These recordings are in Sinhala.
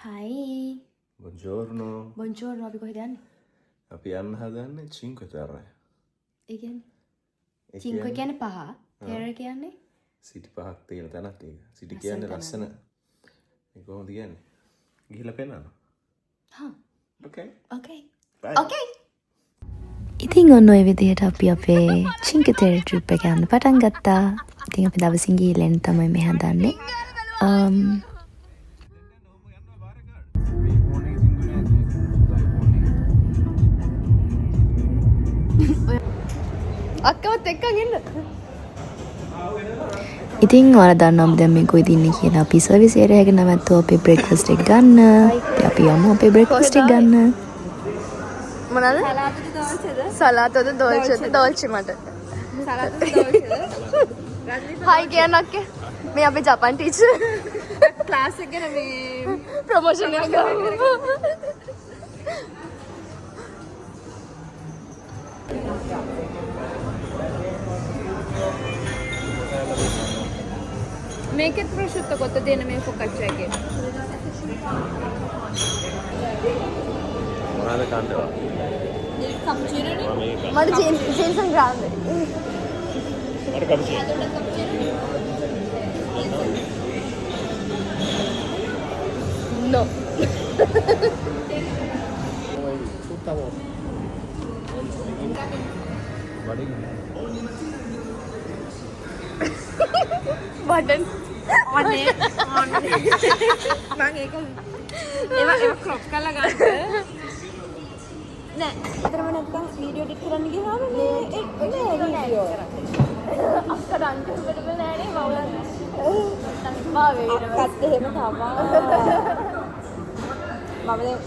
Hi. Buongiorno. Buongiorno, අපි කොහෙද යන්නේ? අපි යන්න හදන්නේ Cinque Terre. ඒ කියන්නේ? Cinque කියන්නේ පහ. Terre කියන්නේ? සිටි පහක් තියෙන තැනක් ඒක. සිටි කියන්නේ ලස්සන. ඒක කොහොමද කියන්නේ? ගිහිල්ලා පෙන්නන්න. හා. Okay. Okay. Bye. Okay. ඉතින් ඔන්න ඔය විදිහට අපි අපේ Cinque Terre trip එක යන්න පටන් ගත්තා. ඉතින් අපි දවසින් ගිහලා එන්න තමයි මේ හදන්නේ. අක්කවත් එක්කන් එන්න. ඉතින් ඔයාලා දන්නවා දැන් මේ කොයිද ඉන්නේ කියලා. අපි සර්විස් ඒරියා එක නැවතුව අපේ බ්‍රේක්ෆාස්ට් එක ගන්න. ඉතින් අපි යමු අපේ බ්‍රේක්ෆාස්ට් එක ගන්න. මොනවාද? සලාතද දෝල්චෙද? දෝල්චෙ මට. හයි කියන්න අක්කේ. මේ අපේ ජපන් ටීචර්. ක්ලාස් එක ගැන මේ ප්‍රොමෝෂන් එක කරමු. මේකෙත් ප්‍රශුද්ධ කොට දෙන මේ ෆොකච්චා එකේ. මොනවාද කන්දවා? මට ජේන්සන් ග්‍රාන්ඩ්. මට කපුචිනෝ. No. බටන් අනේ මම ඒක ඒවා ක්‍රොප් කරලා ගන්න. නෑ. අතරම නැත්තම් වීඩියෝ එඩිට් කරන්න ගියාම මේ වීඩියෝ අක්කට අන්තිමට නෑනේ මවලන්න. මාවේ අක්කත් එහෙම තමයි. මම දැන්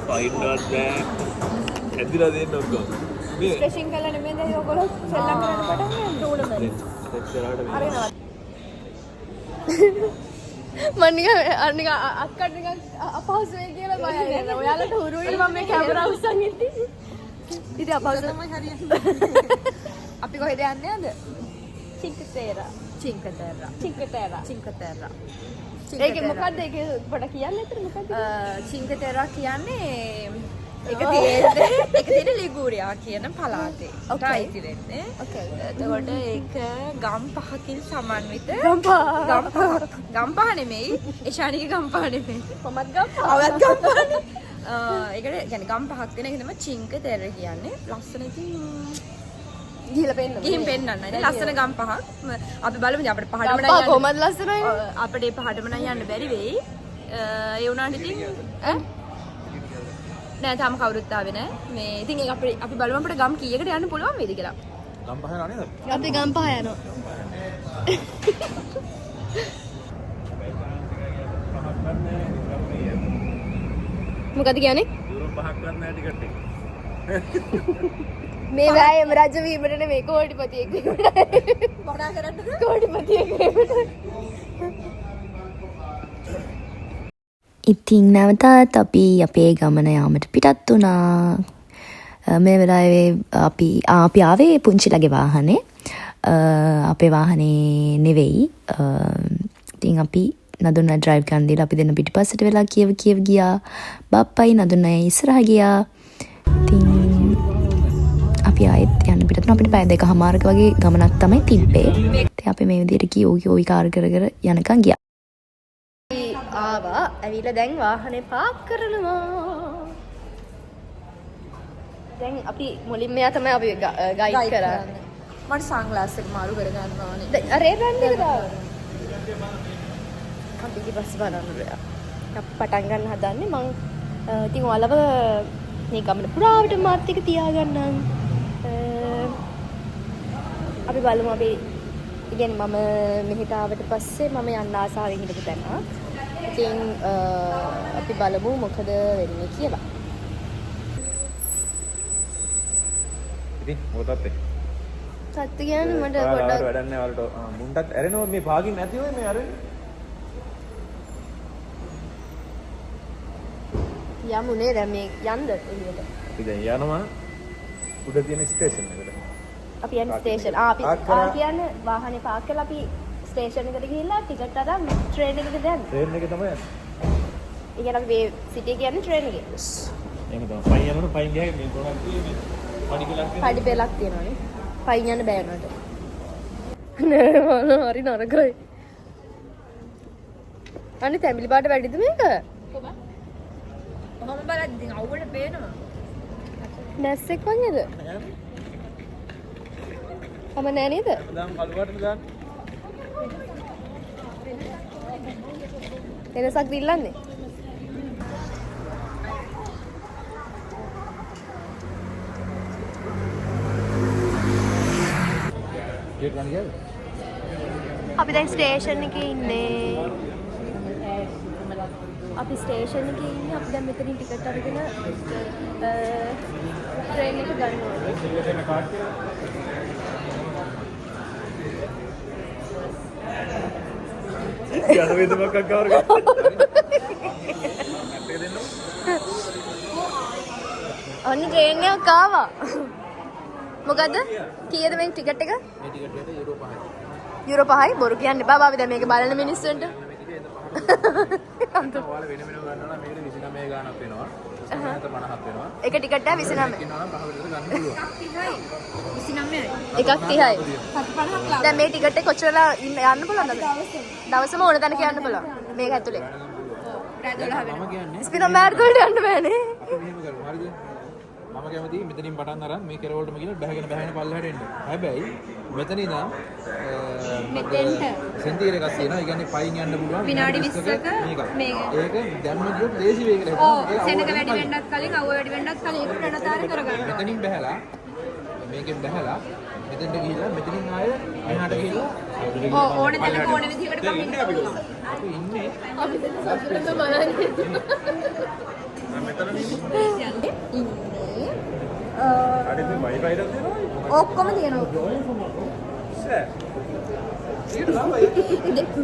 පයින්නවත් බෑ. ඇදිලා දෙන්න ඔක්කොම. මේ ස්ට්‍රෙචින් කරලා නෙමෙයි දැන් ඔයගොල්ලෝ සෙල්ලම් කරන්න පටන් ගන්න ටූර්නමන්ට්. එක්තරාට මම අක්කට නිකන් අපහසු වෙයි කියලා මම හිතනවා. ඔයාලට හුරුයි මම මේ කැමරා උස්සන් ඉන්නේ. ඉතින් අපහසු තමයි හරියට. අපි කොහෙද යන්නේ අද? Cinque Terre. Cinque Terre. Cinque Terre. Cinque Terre. Cinque ඒක Terre. මොකද්ද? ඒක පොඩ කියන්න ඇත්තට මොකද්ද? Cinque Terre කියන්නේ ඒක තියෙන ලිගූරියා කියන පළාතේ. Okay. අයිති වෙන්නේ. Okay. එතකොට ඒක ගම් පහකින් සමන්විත ගම්පහ. ගම් පහ නෙමෙයි. ඒෂානික ගම් පහ නෙමෙයි. කොමත් ගම්පහ. අවත් ගම් පහනේ. ඒකට කියන්නේ ගම් පහක් තියෙන එක තමයි Cinque Terre කියන්නේ. ලස්සන ඉතින් ගිහලා පෙන්නන්න. ගිහින් පෙන්නන්න. ඉතින් ලස්සන ගම් පහක්. අපි බලමු ඉතින් අපිට පහටම නම් ගම්පහ කොහමද ලස්සනයි? අපිට ඒ පහටම නම් යන්න බැරි වෙයි. ඒ වුණාට ඉතින් නෑ තාම කවුරුත් ආවේ නෑ. මේ ඉතින් ඒක අපි බලමු අපිට ගම් කීයකට යන්න පුළුවන් වේද කියලා. ගම් පහ නේද? අපි ගම්පහ යනවා. මොකද කියන්නේ? යුරෝ පහක් ගන්න නෑ ටිකට් එක. මේ වෑයම රජ වීමට නෙමෙයි කෝටිපතියෙක් වීමට. මොනා කරන්නද? කෝටිපතියෙක් වීමට. ඉතින් නැවතත් අපි අපේ ගමන යාමට පිටත් වුණා. මේ වෙලාවේ අපි ආවේ පුංචිලගේ වාහනේ. අපේ වාහනේ නෙවෙයි. ඉතින් අපි නදුන්න ඩ්‍රයිව් කරන් දීලා අපි දෙන්න පිටිපස්සට වෙලා කියව ගියා. බප්පයි නදුන්න ඉස්සරහ ගියා. ඉතින් අපි ආයෙත් යන්න පිටත් වුණා. අපිට පැය දෙකමාරක වගේ ගමනක් තමයි තිබ්බේ. ඉතින් අපි මේ විදිහට කීෝයි කාර් කර යනකම් ගියා. ආවා ඇවිල්ලා දැන් වාහනේ පාක් කරනවා. දැන් අපි මුලින්ම එයා තමයි අපි ගයිඩ් කරන්නේ. මට සන්ග්ලාස් එක මාරු කර ගන්න ඕනේ. අරේ බ්‍රෑන්ඩ් එක දාව. අපි ඊපස්සේ බලන්න බෑ. අපි පටන් ගන්න හදන්නේ මං ඉතින් ඔයාලව මේ ගමන පුරාවට මාත් එක්ක තියාගන්නම්. අපි බලමු අපි ඉතින් මම මෙහෙට ආවට පස්සේ මම යන්න ආසාවෙන් හිටපු තැන. ඉතින් අපි බලමු මොකද වෙන්නේ කියලා. ඉතින් මොකටද සත්‍ය කියන්නේ මට පොඩ්ඩක් පොඩ්ඩක් වැඩක් නැහැ වලට මුන්ටත් ඇරෙනවා මේ පාගින් නැති වෙයි මේ අරෙන්නේ යමුනේ දැන් මේ යන්න එළියට. අපි දැන් යනවා උඩ තියෙන ස්ටේෂන් එකට අපි යන්නේ ස්ටේෂන්. අපි කියන්නේ වාහනේ පාක් කරලා අපි ස්ටේෂන් එකට ගිහිල්ලා ටිකට් අරන් ට්‍රේන් එකට යන්න. ට්‍රේන් එකේ තමයි යන්නේ ඒ කියන්නේ අපි මේ සිටි කියන්නේ ට්‍රේන් එකේ. yes එහෙම තමයි පයින් යනකොට පයින් ගියාම මේ කොහොමද තියෙන්නේ පඩි පෙලක් පඩි පෙලක් තියෙනවානේ. පයින් යන්න බෑ නේද? නෑ මම හරි නරකයි. අනේ තැඹිලි පාට වැඩිද මේක? කොහොමද? කොහොම බලද්දි ඉතින් අවුවට පේනවා. නැස්සෙක් වගේද? අම නෑ නේද? දැන් කළුවට දාන්න එනසක් දිල්ලන්නේ. ගේට් ගන්න ගියාද අපි දැන් ස්ටේෂන් එකේ ඉන්නේ. අපි ස්ටේෂන් එකේ ඉන්නේ. අපි දැන් මෙතනින් ටිකට් අරගෙන ට්‍රේන් එක ගන්න ඕනේ. යන වේදමක් අක්කවර ගන්න. අන්න ට්‍රේන් එකක් ආවා. මොකද? කීයද මේ ටිකට් එක? මේ ටිකට් එකට යුරෝ 5යි. යුරෝ 5යි බොරු කියන්න එපා. අපි දැන් මේක බලන මිනිස්සුන්ට. ඔයාලා වෙන වෙනම ගන්නවා නම් මේකට 29 ගාණක් වෙනවා. 50ක් වෙනවා. එක ටිකට් එක 29. කියනවා නම් පහ විතර ගන්න පුළුවන්. එකක් 30යි. දැන් මේ ටිකට් එක කොච්චරලා යන්න පුළුවන්ද? දවසම ඕන තැනක යන්න පුළුවන්. මේක ඇතුලේ. මම කියන්නේ ස්පිනෝමෑඩ් වලට යන්න බෑනේ. අපි මෙහෙම කරමු. හරිද? මම කැමතියි මෙතනින් පටන් අරන් මේ කෙරවලටම ගිහලා බැහැගෙන පල්ලෙහාට එන්න. හැබැයි මෙතන ඉඳන් මෙතෙන්ට සෙන්ටිමීටර් එකක් තියෙනවා. ඒ කියන්නේ පයින් යන්න පුළුවන්. විනාඩි 20ක මේක. ඒක දැම්ම ගියොත් ලේසි වේගල හැදෙනවා. ඔව් සෙනඟ වැඩි වෙන්නත් කලින් අවුව වැඩි වෙන්නත් කලින් ඒක ප්‍රණතාර කරගන්න. මෙතනින් බැහැලා මේකෙන් බැහැලා මෙතෙන්ට ගිහිල්ලා මෙතනින් ආය මෙහාට ගිහිල්ලා ඔව් ඕනේ තැනක ඕනේ විදිහකට කමින් පුළුවන්. අපි ඉන්නේ අපි දැන් සතුටට බලන්නේ. හරිද වයිෆයි එකක් දෙනවා. ඔක්කොම තියෙනවා.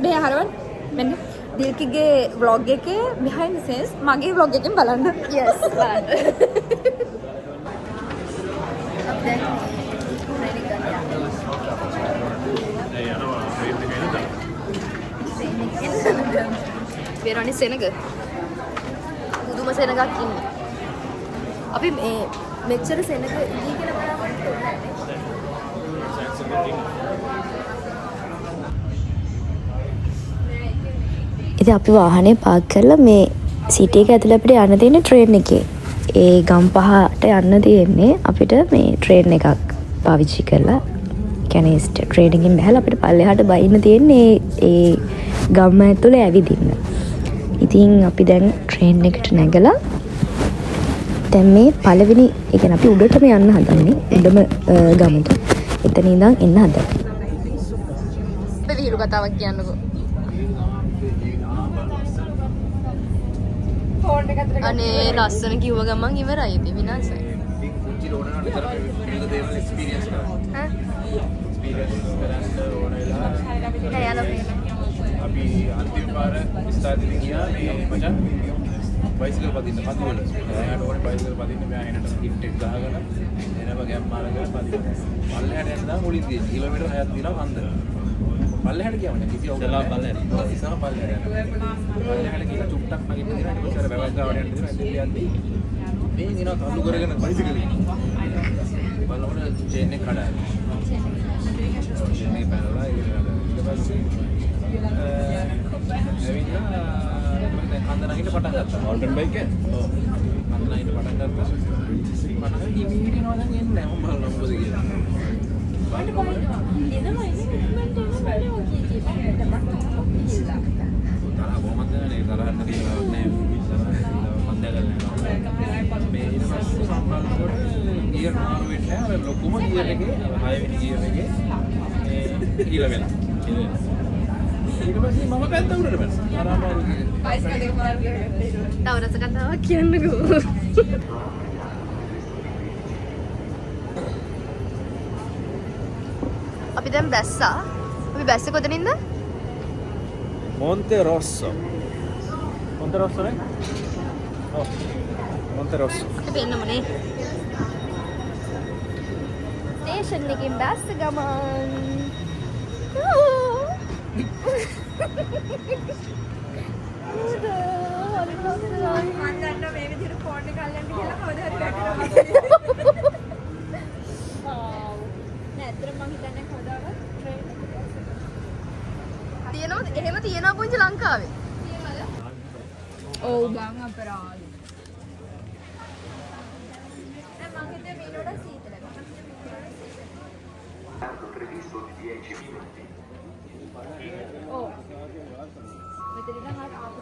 මේ හරවන් මෙන්න දිල්කිගේ vlog එකේ behind the scenes මගේ vlog එකෙන් බලන්න. yes බලන්න. වෙරණි සෙනග පුදුම සෙනගක් ඉන්නේ. අපි මේ මෙච්චර සෙනග ඉදී කියලා බලාපොරොත්තු වෙන්නේ ඉතින් අපි වාහනේ පාක් කරලා මේ සිටි එක ඇතුළේ අපිට යන්න තියෙන ට්‍රේන් එකේ. ඒ ගම්පහට යන්න තියෙන්නේ අපිට මේ ට්‍රේන් එකක් පාවිච්චි කරලා. කියන්නේ ට්‍රේන් එකකින් බහලා අපිට පල්ලෙහාට බයින්න තියෙන්නේ ඒ ගම ඇතුළේ ඇවිදින්න. ඉතින් අපි දැන් ට්‍රේන් එකට නැගලා දැන් මේ පළවෙනි ඒ කියන්නේ අපි උඩටම යන්න හදන්නේ. උඩම ගමට. එතන ඉඳන් එන්න හදන්නේ. අපි විහිළු කතාවක් කියන්නකෝ. අනේ ලස්සන කිව්ව ගමන් ඉවරයි ඉතින් විනාශයි. කුංචි රෝණනට විතර විවිධ දේවල් එක්ස්පීරියන්ස් කරනවා. ඈ? එක්ස්පීරියන්ස් කරන්න ඕන වෙලා නෑ යාළුවා. අපි අන්තිම පාර ස්ථාදින ගියා මේ මචං බයිසිකල් පදින්න පදිවල. එයාට ඕනේ බයිසිකල් පදින්න මෙයා එනට කිට් එක ගහගෙන එනම ගැම් මාරගෙන පදින්න. පල්ලෙහාට යනවා මුලින් තියෙන කිලෝමීටර් 6ක් දිනවා හන්ද. පල්ලෙහාට කියවන්නේ කිසි අවුලක් නැහැ. ඉස්සම පල්ලෙහාට යනවා. පල්ලෙහාට ගිහලා චුට්ටක් මගින් දෙනවා. ඊට පස්සේ වැවක් ගාවට යන්න දෙනවා. එතෙන් යද්දි මේ දිනවා කඳු කරගෙන බයිසිකලේ. බලනකොට චේන් එක කඩාවි. චේන් එක පැනලා ඊට පස්සේ ඇවිල්ලා දැන් හන්ද නැගිට පටන් ගත්තා. මවුන්ටන් බයික් එක. ඔව්. හන්ද නැගිට පටන් ගත්තා. මම හිමිහිටිනවා දැන් එන්නේ නැහැ. මම බලනවා මොකද කියලා. තව රස කතාවක් කියන්නකෝ. අපි දැන් බැස්සා. අපි බැස්සේ කොතනින්ද? Monte Rosso. Monte Rosso නේ? ඔව්. Monte Rosso. අපි පෙන්නමුනේ. ස්ටේෂන් එකකින් බැස්ස ගමන්. මම දන්නවා මේ විදිහට ෆෝන් එක අල්ලන්න කියලා කවදා හරි වැටෙනවා. නෑ අතන මම හිතන්නේ කවදාවත් ට්‍රේන් එක තියෙනවද? එහෙම තියෙනවා පුංචි ලංකාවේ. ඔව් බං අපරාධ. මම හිතේ මීනෝට සීතල. ඔව්. මෙතන නම් ආපු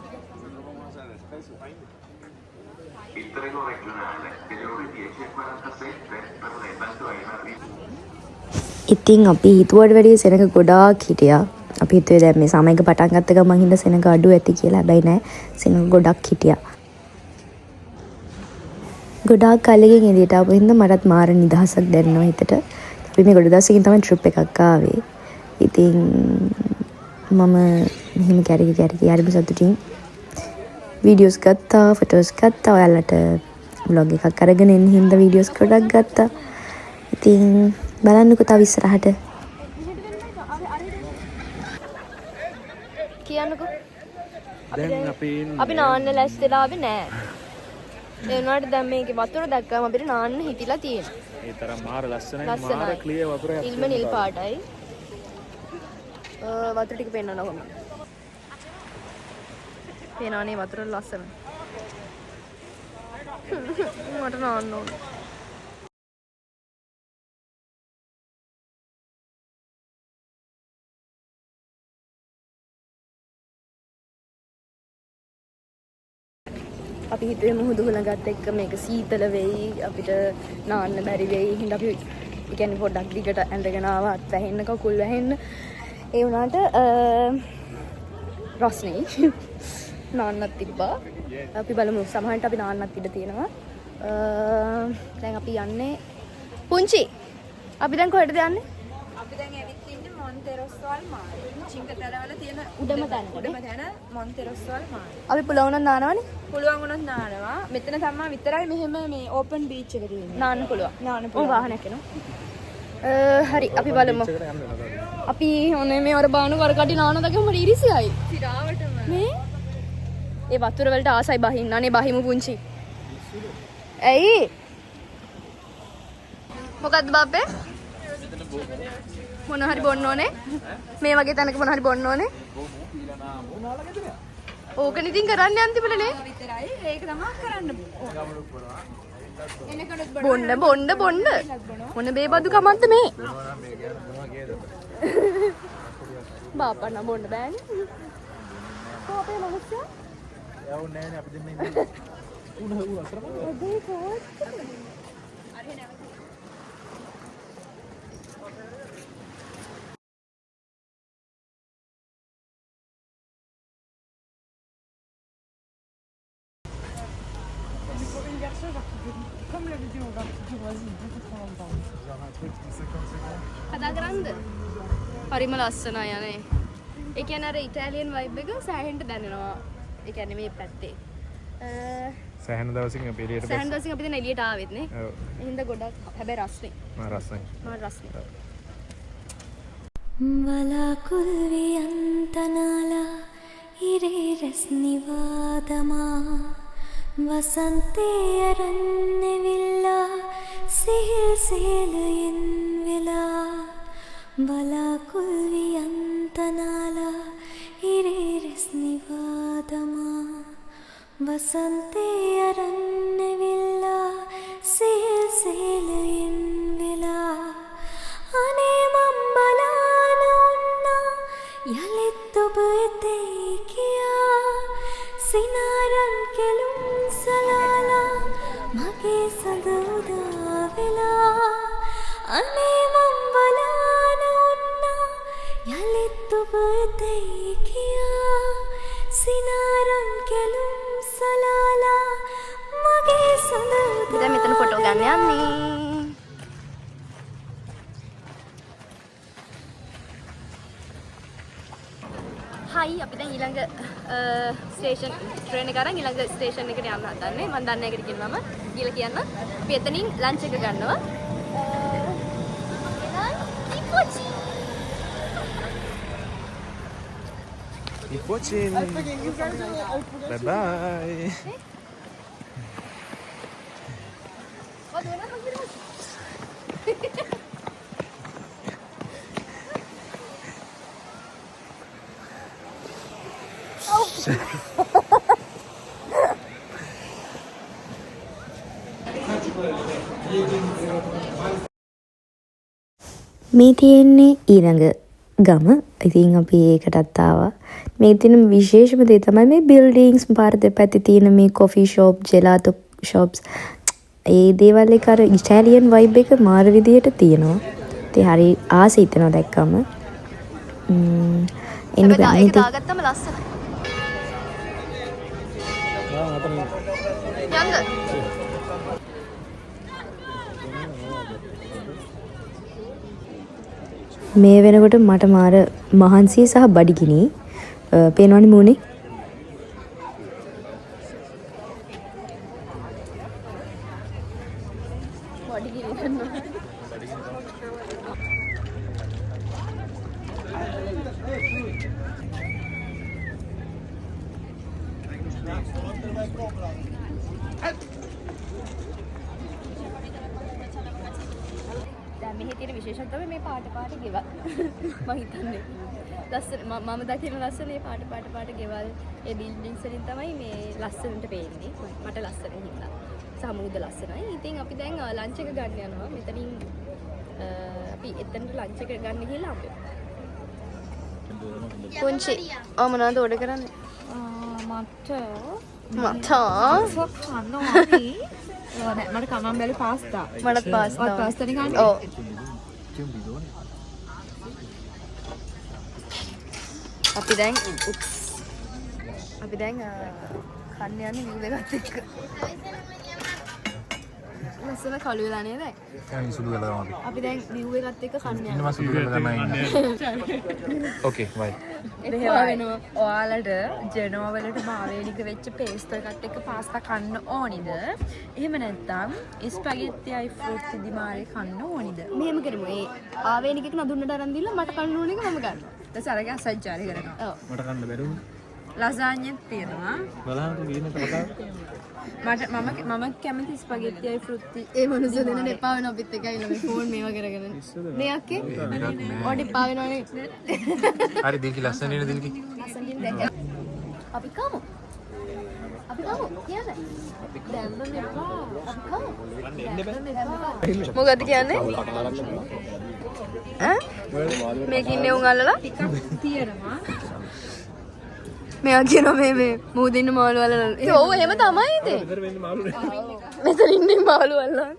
Il treno regionale delle ore 10:47 per l'Ebanto è in arrivo. ඉතින් අපි හිතුවට වැඩිය සෙනඟ ගොඩාක් හිටියා. අපි හිතුවේ දැන් මේ සමයක පටන් ගත්ත ගමන් හින්දා සෙනඟ අඩු ඇති කියලා. හැබැයි නෑ, සෙනඟ ගොඩක් හිටියා. ගොඩාක් කලකින් එළියට ආපු හින්දා මටත් මාර නිදහසක් දැනෙනවා හිතට. අපි මේ ගොඩ දවසකින් තමයි ට්‍රිප් එකක් ආවේ. ඉතින් මම මෙහෙම කැරකි හරිම සතුටින් වීඩියෝස් ගත්තා, ෆොටෝස් ගත්තා. ඔයාලට ව්ලොග් එකක් අරගෙන එන්න හින්දා වීඩියෝස් ගොඩක් ගත්තා. ඉතින් බලන්නකෝ තව ඉස්සරහට. කියන්නකෝ. දැන් අපි නාන්න ලැස්තිලා ආවේ නෑ. ඒ වුණාට දැන් මේකේ වතුර දැක්කම අපිට නාන්න හිතිලා තියෙනවා. ඒ තරම් මාර ලස්සනයි. ලස්සනයි. මාර ක්ලියර් වතුරක්. ඉල්ම නිල් පාටයි. වතුර ටික පෙන්නනවා කොහොමද? පේනවනේ වතුර ලස්සන. මට නාන්න ඕන. අපි හිතුවේ මුහුදු හුලඟත් එක්ක මේක සීතල වෙයි, අපිට නාන්න බැරි වෙයි. හින්දා අපි කියන්නේ පොඩ්ඩක් දිගට ඇඳගෙන ආවා, අත් වැහෙන්න, කකුල් වැහෙන්න. ඒ වුණාට රස්නේ නාන්නත් තිබ්බා. අපි බලමු සමහරවිට අපි නාන්නත් ඉඩ තියෙනවා. දැන් අපි යන්නේ පුංචි. අපි දැන් කොහෙටද යන්නේ? අපි දැන් ඇවිත් ඉන්නේ මොන්තෙරොස්වල් මාර්ග. චිංකතරවල තියෙන උඩම තැන. මොන්තෙරොස්වල් මාර්ග. අපි පුළුවන් නම් නානවනේ. පුළුවන් වුණොත් නානවා. මෙතන තමයි විතරයි මෙහෙම මේ ඕපන් බීච් එක තියෙන්නේ. නාන්න පුළුවන්. නාන්න ඔව් පුළුවන්. වාහනයක් එනවා. හරි අපි බලමු. අපි ඔනේ මේ වර බානු වර කඩි නාන දකම මට ඉරිසියයි. සිරාවටම. මේ ඒ වතුර වලට ආසයි බහින්න. අනේ බහිමු පුංචි. ඇයි? මොකද්ද බබ්බේ? මොන හරි බොන්න ඕනේ? මේ වගේ තැනක මොන හරි බොන්න ඕනේ? ඕකනේ ඉතින් කරන්න අන්තිමටනේ. විතරයි. ඒක තමයි කරන්න එනකඩත් බොන්න. මොන බේබදු කමක්ද මේ? බාපා නම් බොන්න බෑනේ. කොහේ මනුස්සයා? යවුන්නේ නැහැ අපි දෙන්න ඉන්නේ. උණ අතර ඔබේ කොහොමද? කතා කරන්ද? හරිම ලස්සනයි යන්නේ. ඒ කියන්නේ අර ඉතාලියන් වයිබ් එක සෑහෙන්න දැනෙනවා. ඒ කියන්නේ මේ පැත්තේ. සෑහෙන දවසින් අපි එළියට සෑහෙන දවසින් අපි දැන් එළියට ආවෙත් නේ. ඔව්. ඒ හින්දා ගොඩක් හැබැයි රස්නේ. මා රසයි. මා රස්නේ. වලාකුල් වියන්තනාලා ඉරේ රැස්නිවාදමා වසන්තේ අරන්නෙවිල්ලා සිහිල් සිහිලයෙන් වෙලා වලාකුල් වියන්තනාලා ඉරේ රැස්නිවාදමා වසන්තේ අරන්නෙවිල්ලා සිහිල් සිහිලයෙන් වෙලා අනේ මම් බලාන උන්නා යලිත් ඔබ එතේ කියා සිනාරන් කෙලුම් සලාලා මගේ සඳ උදා වෙලා අනේ මම් බලාන උන්නා යලිත් ඔබ එතේ කියා සිනාරන් කෙලුම් සලාලා මගේ සඳ උදා දැන් මෙතන ෆොටෝ ගන්න යන්නේ. හයි අපි දැන් ඊළඟ ස්ටේෂන් ට්‍රේන් එක අරන් ඊළඟ ස්ටේෂන් එකට යන්න හදන්නේ. මම දන්නේ නැහැ එකට කියනවාම. කියලා කියන්න. අපි එතනින් ලන්ච් එක ගන්නවා. Keep watching. Bye bye. මේ තියෙන්නේ ඊළඟ ගම. ඉතින් අපි ඒකටත් ආවා. මේ තියෙන විශේෂම දේ තමයි මේ බිල්ඩින්ග්ස් පාර දෙපැත්තේ තියෙන මේ කොෆි ෂොප්, ජෙලාටෝ ෂොප්ස්. ඒ දේවල් එක අර ඉටාලියන් වයිබ් එක මාර විදියට තියෙනවා. ඉතින් හරි ආසයි හිතෙනවා දැක්කම. එන්න බෑ. ඒක දාගත්තම ලස්සනයි. යන්න. මේ වෙනකොට මට මාර මහන්සිය සහ බඩගිනි පේනවනේ මූණේ. දැන් මෙහි තියෙන විශේෂත්වය තමයි මේ පාට ගෙවල්. මම හිතන්නේ. ලස්සන මම දකින ලස්සන මේ පාට ගෙවල් ඒ බිල්ඩින්ග්ස් වලින් තමයි මේ ලස්සනට පේන්නේ. මට ලස්සන හින්දා. සමුද්‍ර ලස්සනයි. ඉතින් අපි දැන් ලන්ච් එක ගන්න යනවා. මෙතනින් අපි එතනට ලන්ච් එක ගන්න ගිහලා අපි. පුංචි මොනවද ඕඩර් කරන්නේ? මට මට මට කමන් බැලි පාස්තා. මටත් පාස්තා. ඔය පාස්තා නේ ගන්න. ඔව්. අපි දැන් කන්න යන්නේ නිව් එකත් එක්ක. ලස්සන කළු වෙලා නේද? Yang sudah lama. අපි දැන් නිව් එකත් එක්ක කන්න Ini යනවා. masih dulu lama ini. Oke, baik. මෙහෙමයි. ඔයාලට ජෙනෝවා වලට මාවේනික වෙච්ච පේස්ට් එකත් එක්ක පාස්තා කන්න ඕනිද? එහෙම නැත්නම් ස්පැගෙට්ටි ෆෘට් දිමාරේ කන්න ඕනිද? මෙහෙම කරමු. ඒ ආවේනික එක නදුන්නට අරන් දීලා මට කන්න ඕන එක මම ගන්නවා. ඊට අරගෙන සජ්ජාරි කරනවා. ඔව්. Mata kan baru. ලසාඤ්ඤත් තියෙනවා. Malah tuh gini tuh kata. මම කැමති ස්පැගෙට්ටි ෆෘට් ඒ මනුස්ස දෙන්න එපා වෙන අපිත් එකයි ළමයි ෆෝන් මේවා කරගෙන. නේ අක්කේ? ඔඩි එපා වෙනවනේ. Hari dilki lasan ini dilki. ලස්සනින් දැක. අපි කමු. කියන්නේ. දැම්ම මෙපා. අපි කමු. මොකද කියන්නේ? ඈ? මේක ඉන්නේ උන් අල්ලලා? තියෙනවා. මෙයා කියනවා මේ මූද ඉන්න මාළු අල්ලලා. ඔව් එහෙම තමයි ඉතින්. මෙතන ඉන්නේ මාළු අල්ලලා.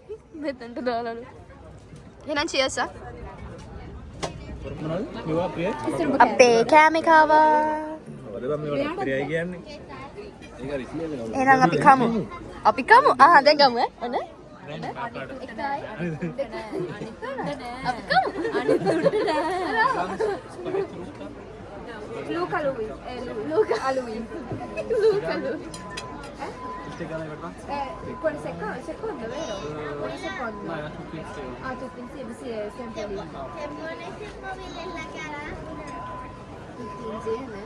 මෙතනට දාලාලු. එහෙනම් cheers ආ. අපේ කෑම කාවා. එහෙනම් අපි කමු. දැන් ගමු ඈ. ඔන්න. අපි කමු. Luca Louis. Quel secondo, vero? Quel secondo. Ah, tutti insieme, sì, è sempre lì. È buonissimo nella cara. Tutti insieme.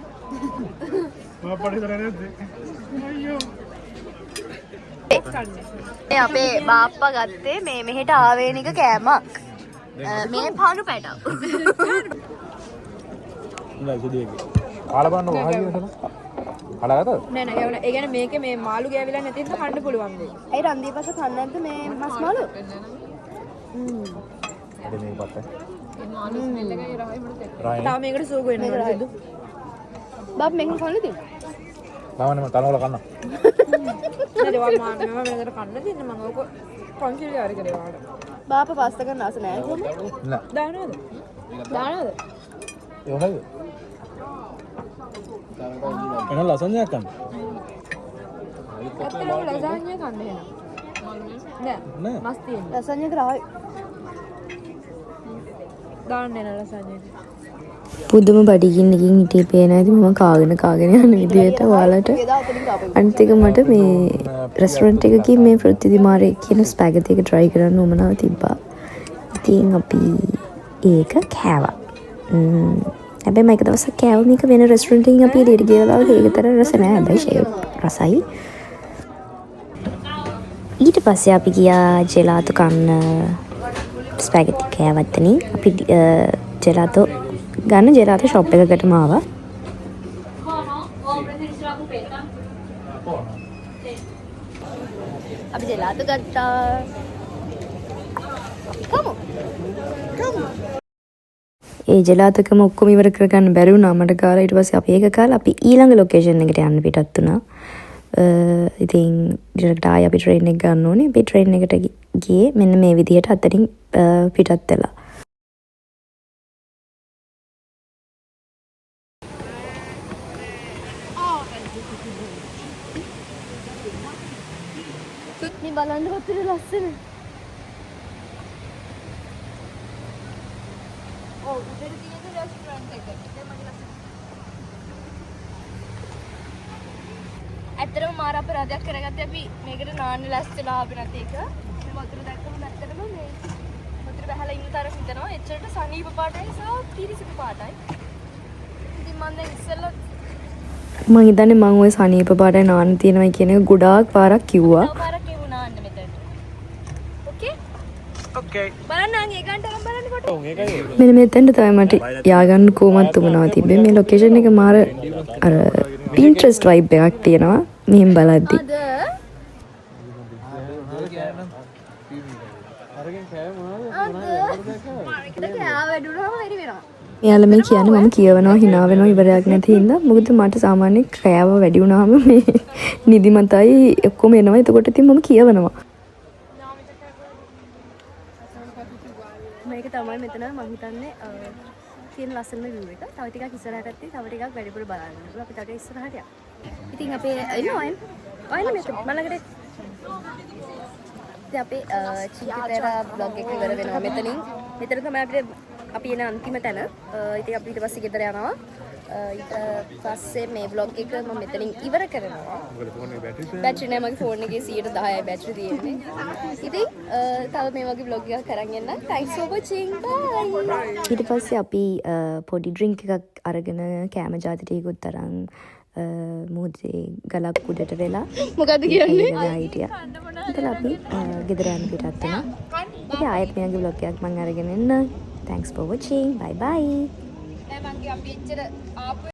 අපේ බාප්පා ගත්තේ මේ මෙහෙට ආවේනික කෑමක්. මේ පානු පැටව. Enggak jadi. Kalau kan wah ini sana. Ada kata? නෑ නෑ ඒ කියන්නේ මේකේ මේ මාළු ගෑවිලා නැති හින්දා කන්න පුළුවන් වෙයි. ඇයි රන්දීපස කන්නේ නැද්ද මේ මස් මාළු? Ada nih patah. තාම මේකට සූගු වෙන්න ඕනේ සිදු. බාප් මේක කන්නේ තියෙන්නේ. Lawan nama tanah lah kana. නේද මම මේකට කන්න දෙන්න මම ඔක කොන්සිලි හරි කරේ වාට. බාප්පා පාස්තා කරන්න ආස නැහැ කොහොමද? Enggak. දානවද? Ya udah. Enak lasanya kan? ඇත්තටම ලසාඤ්ඤ කන්න එනවා. නෑ Nah. මස් තියෙනවා. ලසඤ්ඤ කරායි. දාන්න එන ලසාඤ්ඤ. පුදුම බඩගින්නකින් හිටියේ පේන ඇති මම කාගෙන යන විදියට ඔයාලට. අනිත් එක මට මේ රෙස්ටොරන්ට් එකකින් මේ ෆෘත්තිදි මාරේ කියන ස්පැගති එක try කරන්න උවමනාව තිබ්බා. ඉතින් අපි ඒක කෑවා. හැබැයි මම එක දවසක් කෑව මේක වෙන රෙස්ටොරන්ට් එකකින් අපි එළියට ගිය වෙලාවක ඒකතර රස නෑ. හැබැයි රසයි. ඊට පස්සේ අපි ගියා ජෙලාතෝ කන්න. ස්පැගති කෑවත්තනින් අපි ජෙලාතෝ ගන්න ජෙලාතෝ ෂොප් එකකටම ආවා. අපි ජෙලාතෝ ගත්තා. ඒ ජෙලාතෝකම ඔක්කොම ඉවර කරගන්න බැරි වුණා මට කාලා. ඊට පස්සේ අපි ඒක කාලා අපි ඊළඟ ලොකේෂන් එකට යන්න පිටත් වුණා. ඉතින් ඩිරෙක්ට් ආයි අපි ට්‍රේන් එක ගන්න ඕනේ. අපි ට්‍රේන් එකට ගියේ මෙන්න මේ විදිහට අතරින් පිටත් වෙලා. මේ බලන්න කොච්චර ලස්සන. ඔව් උඩට තියෙන රෙස්ටොරන්ට් එක. ඒක මගේ ලස්සන. ඇත්තටම මාර අපරාධයක් කරගත්තේ අපි මේකට නාන්න ලැස්තිලා ආවේ නැති එක. මේ වතුර දැක්කම ඇත්තටම මේ වතුර බහලා ඉන්න තරම් හිතනවා. එච්චරට සනීප පාටයි සහ පිරිසිදු පාටයි. ඉතින් මම දැන් ඉස්සෙල්ලා මම හිතන්නේ මම ওই සනීප පාටයි නාන්න තියෙනවා කියන එක ගොඩාක් පාරක් කිව්වා. තව පාරක් එමු නාන්න මෙතනට. ඕකේ? බලන්න ආගේ ගන්ට ගම් බලන්නකොට. මෙන්න මෙතෙන්ට තමයි මට යාගන්න කොහොමද උමනාව තිබ්බේ. මේ ලොකේෂන් එක මාර අර Pinterest vibe එකක් තියෙනවා මෙහෙම බලද්දි. එයාලා මේ කියන්නේ මම කියවනවා hina වෙනවා ඉවරයක් නැති හින්දා. මොකද මට සාමාන්‍ය කෑව වැඩි වුණාම මේ නිදිමතයි ඔක්කොම එනවා. එතකොට ඉතින් මම කියවනවා. මේක තමයි මෙතන මම හිතන්නේ තියෙන ලස්සනම view එක. තව ටිකක් ඉස්සරහට ඇත්තේ තව ටිකක් වැඩිපුර බලන්න. අපි තව ටිකක් ඉස්සරහට යමු. ඉතින් අපේ ඔයන මෙතන මලකට ඉතින් අපේ චීකිතේරා vlog එක ඉවර වෙනවා මෙතනින්. මෙතන තමයි අපිට අපි එන අන්තිම තැන. ඉතින් අපි ඊට පස්සේ ගෙදර යනවා. ඊට පස්සේ මේ vlog එක මම මෙතනින් ඉවර කරනවා. බැටරි නෑ මගේ ෆෝන් එකේ 110යි බැටරි තියෙන්නේ. ඉතින් තව මේ වගේ vlog එකක් කරන් එන්න. thanks for watching. bye. ඊට පස්සේ අපි පොඩි ඩ්‍රින්ක් එකක් අරගෙන කෑම ජාති ටිකකුත් තරම් මුහුදේ ගලක් උඩට වෙලා මොකද්ද කියන්නේ? හිටියා. ඉතින් අපි ගෙදර යන්න පිටත් වුණා. ඉතින් ආයෙත් මේ වගේ vlog එකක් මම අරගෙන එන්න. thanks for watching. bye bye. නෑ මං අපි එච්චර ආපු